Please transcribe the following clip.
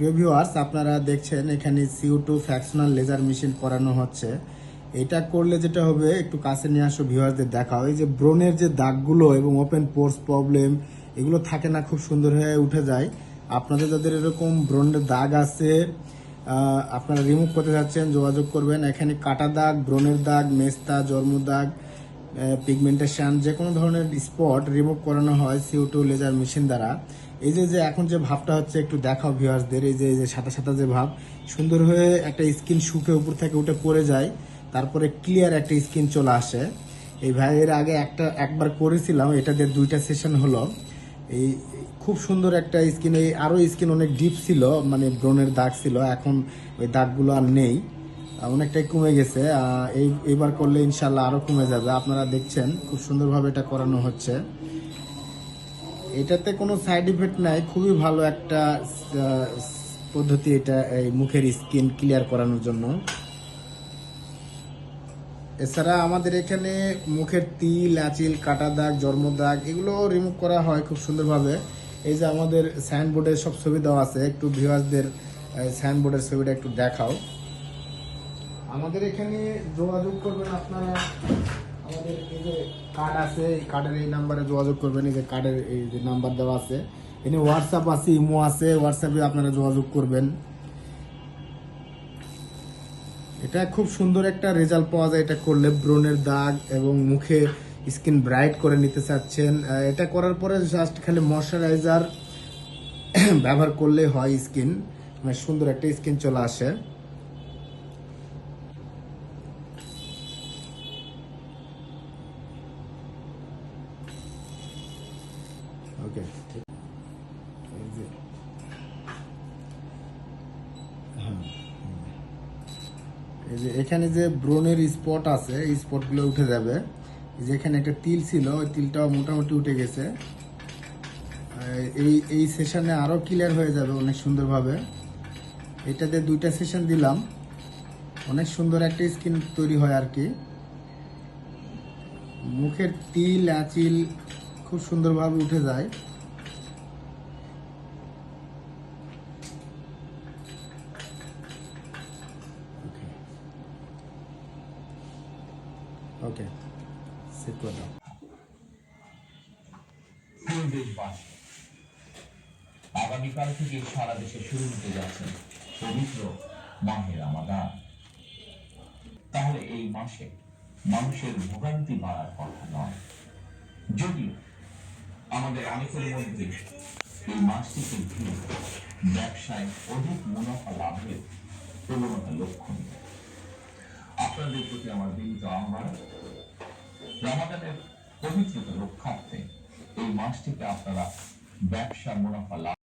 প্রিয় ভিউয়ার্স, আপনারা দেখছেন এখানে CO2 ফ্র্যাকশনাল লেজার মেশিন করানো হচ্ছে। এটা করলে যেটা হবে, একটু কাছে নিয়ে আসো ভিউয়ার্সদের দেখাও। এই যে ব্রণের যে দাগগুলো এবং ওপেন পোর্স প্রবলেম এগুলো থাকে না, খুব সুন্দর হয়ে উঠে যায়। আপনাদের যাদের এরকম ব্রণের দাগ আছে, আপনারা রিমুভ করতে যাচ্ছেন, যোগাযোগ করবেন। এখানে কাটা দাগ, ব্রণের দাগ, মেস্তা, জন্ম দাগ, পিগমেন্টেশন, যে কোনো ধরনের স্পট রিমুভ করানো হয় CO2 লেজার মেশিন দ্বারা। এই যে যে এখন যে ভাবটা হচ্ছে, একটু দেখাও ভিউয়ার্সদের। এই যে সাদা সাদা যে ভাব, সুন্দর হয়ে একটা স্কিন শুকে উপর থেকে উঠে পড়ে যায়, তারপরে ক্লিয়ার একটা স্কিন চলে আসে। এই ভাইয়ের আগে একবার করেছিলাম, এটা দিয়ে 2টা সেশন হলো। এই খুব সুন্দর একটা স্কিন। এই আরও স্কিন অনেক ডিপ ছিল, মানে ব্রণের দাগ ছিল, এখন ওই দাগগুলো আর নেই, অনেকটাই কমে গেছে। এইবার করলে ইনশাল্লাহ আরও কমে যাবে। আপনারা দেখছেন খুব সুন্দরভাবে এটা করানো হচ্ছে। এটাতে কোনো সাইড ইফেক্ট নাই, খুবই ভালো একটা পদ্ধতি এটা, এই মুখের স্কিন ক্লিয়ার করানোর জন্য। এছাড়া আমাদের এখানে মুখের তিল, আঁচিল, কাটা দাগ, জন্ম দাগ এগুলো রিমুভ করা হয় খুব সুন্দরভাবে। এই যে আমাদের সাইনবোর্ডের সব ছবি দেওয়া আছে, একটু ভিউয়ার্সদের সাইনবোর্ডের ছবিটা একটু দেখাও। আমাদের এখানে যোগাযোগ করবেন আপনারা। আমাদের এই যে কার্ড আছে, এই কার্ডের এই নাম্বারে যোগাযোগ করবেন। এই যে কার্ডের এই যে নাম্বার দেওয়া আছে, এখানে হোয়াটসঅ্যাপ আছে, ইমো আছে, হোয়াটসঅ্যাপে আপনারা যোগাযোগ করবেন। এটা খুব সুন্দর একটা রেজাল্ট পাওয়া যায় এটা করলে। ব্রণের দাগ এবং মুখে স্কিন ব্রাইট করে নিতে চাচ্ছেন, এটা করার পরে জাস্ট খালি ময়শ্চারাইজার ব্যবহার করলে হয়, স্কিন মানে সুন্দর একটা স্কিন চলে আসে। ওকে, এই যে এখানে যে ব্রণের স্পট আছে, এই স্পটগুলো উঠে যাবে। যেখানে একটা তিল ছিল, ওই তিলটাও মোটামুটি উঠে গেছে। এই সেশনে আরও ক্লিয়ার হয়ে যাবে অনেক সুন্দরভাবে। এটাতে 2টা সেশন দিলাম, অনেক সুন্দর একটা স্কিন তৈরি হয় আর কি। মুখের তিল, আঁচিল খুব সুন্দরভাবে উঠে যায়। ওকে, সেট করে দাও। দেশবাসী, আগামীকাল থেকে সারা দেশে শুরু হতে যাচ্ছে পবিত্র মাহে রমাদান। তাহলে এই মাসে মানুষের ভোগান্তি বাড়ার কথা নয়, যদিও আমাদের অনেকের মধ্যে এই মাসটিকে ঘিরে ব্যবসায় অধিক মুনাফা লাভের প্রবণতা লক্ষণীয়। আপনাদের প্রতি আমার বিনীত আহ্বান, রমাদানের পবিত্রতা রক্ষার্থে এই মাসটিকে আপনারা ব্যবসা মুনাফা লাভ